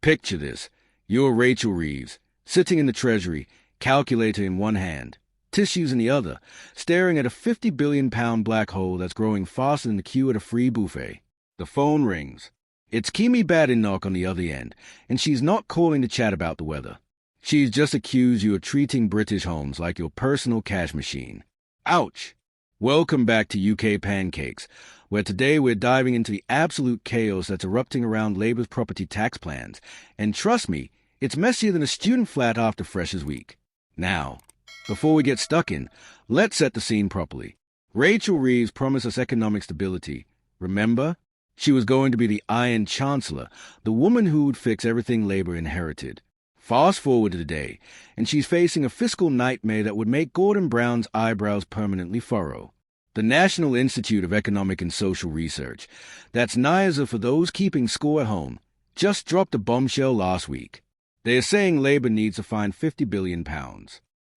Picture this. You're Rachel Reeves, sitting in the Treasury, calculator in one hand, tissues in the other, staring at a £50 billion black hole that's growing faster than the queue at a free buffet. The phone rings. It's Kemi Badenoch on the other end, and she's not calling to chat about the weather. She's just accused you of treating British homes like your personal cash machine. Ouch! Welcome back to UK Pancakes, where today we're diving into the absolute chaos that's erupting around Labour's property tax plans. And trust me, it's messier than a student flat after Freshers' Week. Now, before we get stuck in, let's set the scene properly. Rachel Reeves promised us economic stability. Remember? She was going to be the Iron Chancellor, the woman who would fix everything Labour inherited. Fast forward to today, and she's facing a fiscal nightmare that would make Gordon Brown's eyebrows permanently furrow. The National Institute of Economic and Social Research, that's NIESR for those keeping score at home, just dropped a bombshell last week. They're saying Labour needs to find £50 billion.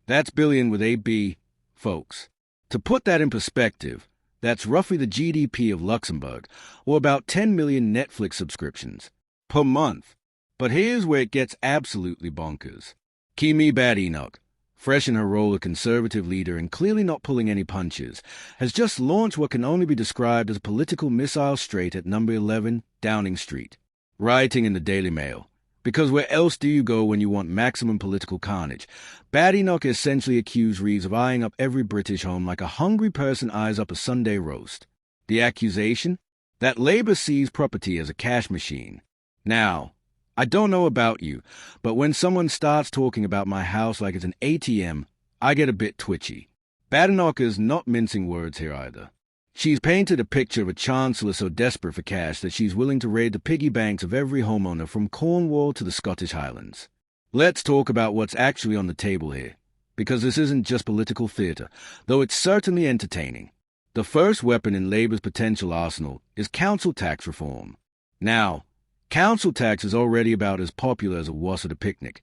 That's billion with a B, folks. To put that in perspective, that's roughly the GDP of Luxembourg, or about 10 million Netflix subscriptions per month. But here's where it gets absolutely bonkers. Kemi Badenoch, fresh in her role of Conservative leader and clearly not pulling any punches, has just launched what can only be described as a political missile straight at number 11 Downing Street, writing in the Daily Mail. Because where else do you go when you want maximum political carnage? Badenoch essentially accused Reeves of eyeing up every British home like a hungry person eyes up a Sunday roast. The accusation? That Labour sees property as a cash machine. Now, I don't know about you, but when someone starts talking about my house like it's an ATM, I get a bit twitchy. Badenoch is not mincing words here either. She's painted a picture of a chancellor so desperate for cash that she's willing to raid the piggy banks of every homeowner from Cornwall to the Scottish Highlands. Let's talk about what's actually on the table here, because this isn't just political theatre, though it's certainly entertaining. The first weapon in Labour's potential arsenal is council tax reform. Now, council tax is already about as popular as a was at a picnic,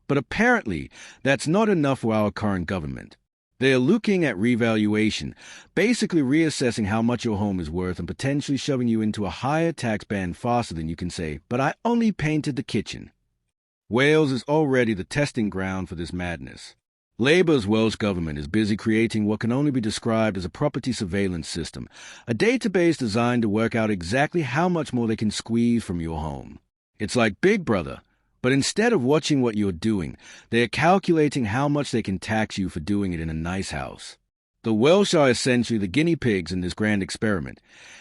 but apparently that's not enough for our current government. They're looking at revaluation, basically reassessing how much your home is worth and potentially shoving you into a higher tax band faster than you can say, but I only painted the kitchen. Wales is already the testing ground for this madness. Labour's Welsh government is busy creating what can only be described as a property surveillance system, a database designed to work out exactly how much more they can squeeze from your home. It's like Big Brother, but instead of watching what you're doing, they're calculating how much they can tax you for doing it in a nice house. The Welsh are essentially the guinea pigs in this grand experiment,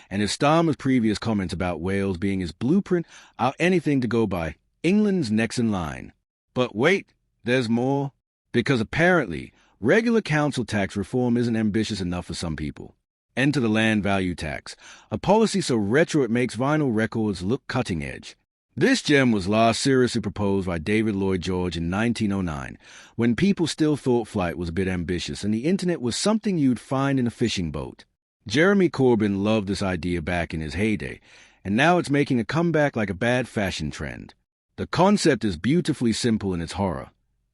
and if Starmer's previous comments about Wales being his blueprint are anything to go by, England's next in line. But wait, there's more. Because apparently, regular council tax reform isn't ambitious enough for some people. Enter the land value tax, a policy so retro it makes vinyl records look cutting edge. This gem was last seriously proposed by David Lloyd George in 1909, when people still thought flight was a bit ambitious and the internet was something you'd find in a fishing boat. Jeremy Corbyn loved this idea back in his heyday, and now it's making a comeback like a bad fashion trend. The concept is beautifully simple in its horror.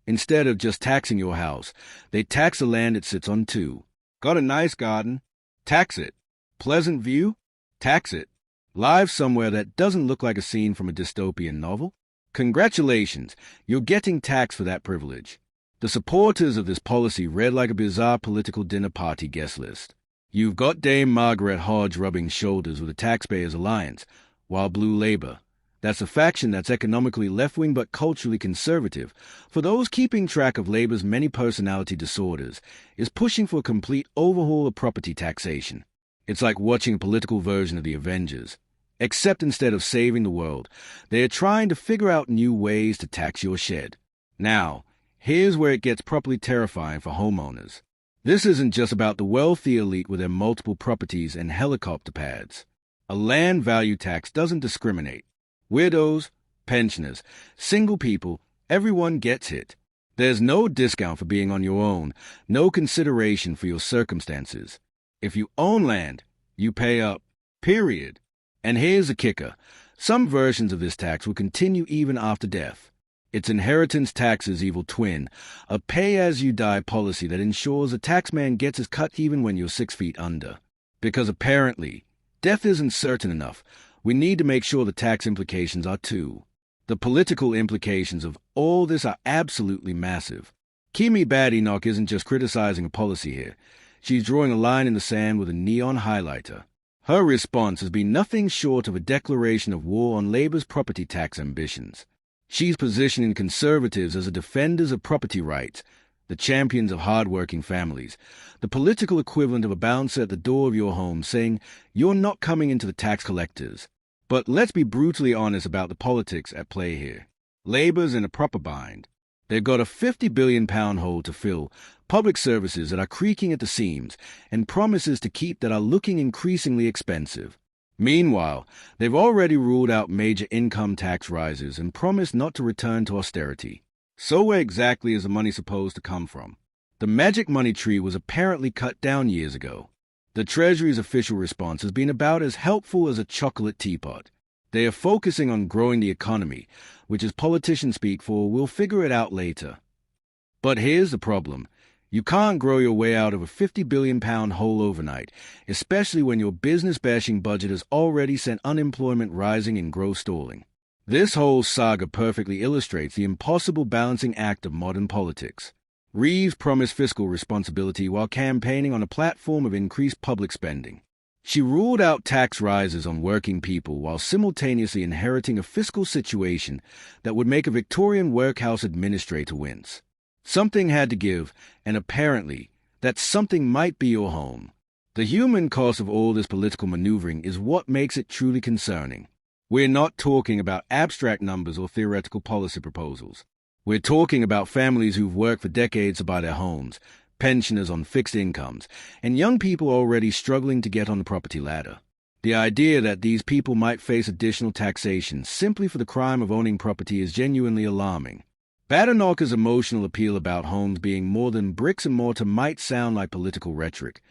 Instead of just taxing your house, they tax the land it sits on too. Got a nice garden? Tax it. Pleasant view? Tax it. Live somewhere that doesn't look like a scene from a dystopian novel? Congratulations, you're getting taxed for that privilege. The supporters of this policy read like a bizarre political dinner party guest list. You've got Dame Margaret Hodge rubbing shoulders with the Taxpayers Alliance, while Blue Labour, that's a faction that's economically left-wing but culturally conservative, for those keeping track of Labour's many personality disorders, is pushing for a complete overhaul of property taxation. It's like watching a political version of the Avengers. Except instead of saving the world, they are trying to figure out new ways to tax your shed. Now, here's where it gets properly terrifying for homeowners. This isn't just about the wealthy elite with their multiple properties and helicopter pads. A land value tax doesn't discriminate. Widows, pensioners, single people, everyone gets hit. There's no discount for being on your own, no consideration for your circumstances. If you own land, you pay up, period. And here's the kicker. Some versions of this tax will continue even after death. It's inheritance tax's evil twin, a pay-as-you-die policy that ensures a taxman gets his cut even when you're 6 feet under. Because apparently, death isn't certain enough. We need to make sure the tax implications are too. The political implications of all this are absolutely massive. Kemi Badenoch isn't just criticizing a policy here. She's drawing a line in the sand with a neon highlighter. Her response has been nothing short of a declaration of war on Labour's property tax ambitions. She's positioning Conservatives as the defenders of property rights, the champions of hard-working families, the political equivalent of a bouncer at the door of your home saying, "You're not coming into the tax collectors." But let's be brutally honest about the politics at play here. Labour's in a proper bind. They've got a £50 billion hole to fill, public services that are creaking at the seams, and promises to keep that are looking increasingly expensive. Meanwhile, they've already ruled out major income tax rises and promised not to return to austerity. So where exactly is the money supposed to come from? The magic money tree was apparently cut down years ago. The Treasury's official response has been about as helpful as a chocolate teapot. They are focusing on growing the economy, which as politicians speak for, "we'll figure it out later." But here's the problem. You can't grow your way out of a £50 billion hole overnight, especially when your business-bashing budget has already sent unemployment rising and growth stalling. This whole saga perfectly illustrates the impossible balancing act of modern politics. Reeves promised fiscal responsibility while campaigning on a platform of increased public spending. She ruled out tax rises on working people while simultaneously inheriting a fiscal situation that would make a Victorian workhouse administrator wince. Something had to give, and apparently, that something might be your home. The human cost of all this political maneuvering is what makes it truly concerning. We're not talking about abstract numbers or theoretical policy proposals. We're talking about families who've worked for decades to buy their homes, pensioners on fixed incomes, and young people already struggling to get on the property ladder. The idea that these people might face additional taxation simply for the crime of owning property is genuinely alarming. Bedenoch's emotional appeal about homes being more than bricks and mortar might sound like political rhetoric,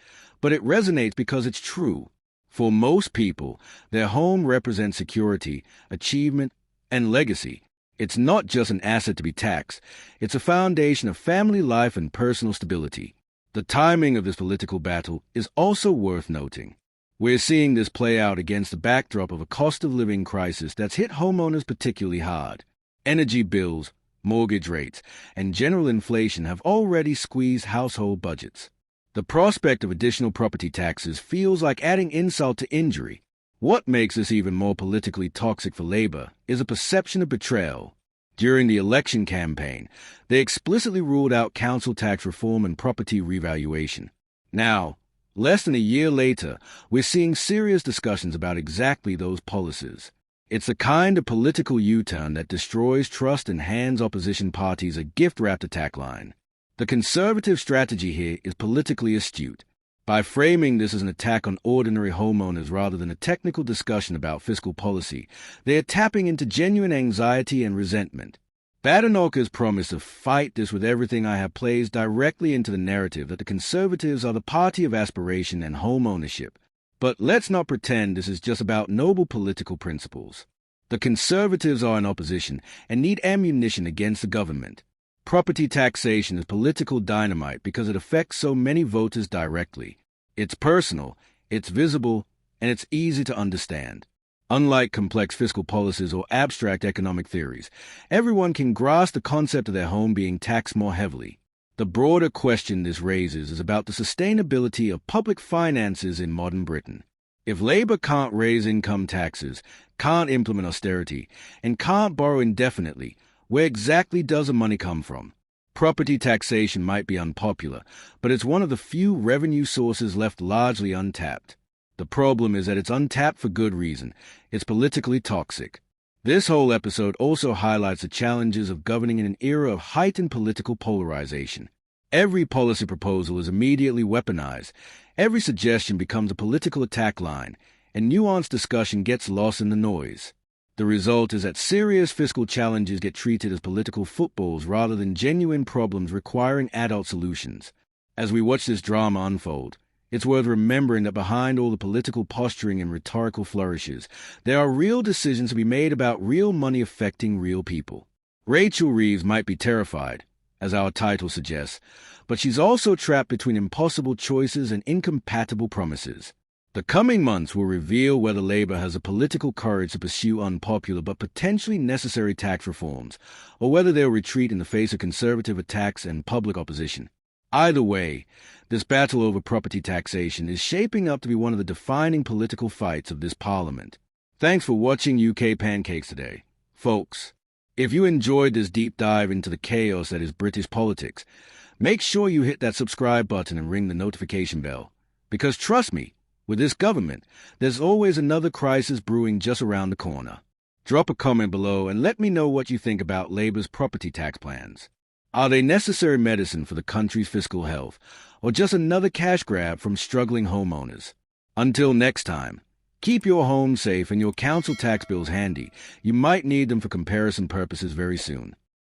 but it resonates because it's true. For most people, their home represents security, achievement, and legacy. It's not just an asset to be taxed. It's a foundation of family life and personal stability. The timing of this political battle is also worth noting. We're seeing this play out against the backdrop of a cost-of-living crisis that's hit homeowners particularly hard. Energy bills, mortgage rates, and general inflation have already squeezed household budgets. The prospect of additional property taxes feels like adding insult to injury. What makes this even more politically toxic for Labour is a perception of betrayal. During the election campaign, they explicitly ruled out council tax reform and property revaluation. Now, less than a year later, we're seeing serious discussions about exactly those policies. It's the kind of political U-turn that destroys trust and hands opposition parties a gift-wrapped attack line. The Conservative strategy here is politically astute. By framing this as an attack on ordinary homeowners rather than a technical discussion about fiscal policy, they are tapping into genuine anxiety and resentment. Bedenoch's promise to fight this with everything I have plays directly into the narrative that the Conservatives are the party of aspiration and home ownership. But let's not pretend this is just about noble political principles. The Conservatives are in opposition and need ammunition against the government. Property taxation is political dynamite because it affects so many voters directly. It's personal, it's visible, and it's easy to understand. Unlike complex fiscal policies or abstract economic theories, everyone can grasp the concept of their home being taxed more heavily. The broader question this raises is about the sustainability of public finances in modern Britain. If Labour can't raise income taxes, can't implement austerity, and can't borrow indefinitely, where exactly does the money come from? Property taxation might be unpopular, but it's one of the few revenue sources left largely untapped. The problem is that it's untapped for good reason. It's politically toxic. This whole episode also highlights the challenges of governing in an era of heightened political polarization. Every policy proposal is immediately weaponized. Every suggestion becomes a political attack line, and nuanced discussion gets lost in the noise. The result is that serious fiscal challenges get treated as political footballs rather than genuine problems requiring adult solutions. As we watch this drama unfold, it's worth remembering that behind all the political posturing and rhetorical flourishes, there are real decisions to be made about real money affecting real people. Rachel Reeves might be terrified, as our title suggests, but she's also trapped between impossible choices and incompatible promises. The coming months will reveal whether Labour has the political courage to pursue unpopular but potentially necessary tax reforms, or whether they'll retreat in the face of Conservative attacks and public opposition. Either way, this battle over property taxation is shaping up to be one of the defining political fights of this Parliament. Thanks for watching UK Pancakes today. Folks, if you enjoyed this deep dive into the chaos that is British politics, make sure you hit that subscribe button and ring the notification bell. Because trust me, with this government, there's always another crisis brewing just around the corner. Drop a comment below and let me know what you think about Labour's property tax plans. Are they necessary medicine for the country's fiscal health, or just another cash grab from struggling homeowners? Until next time, keep your home safe and your council tax bills handy. You might need them for comparison purposes very soon.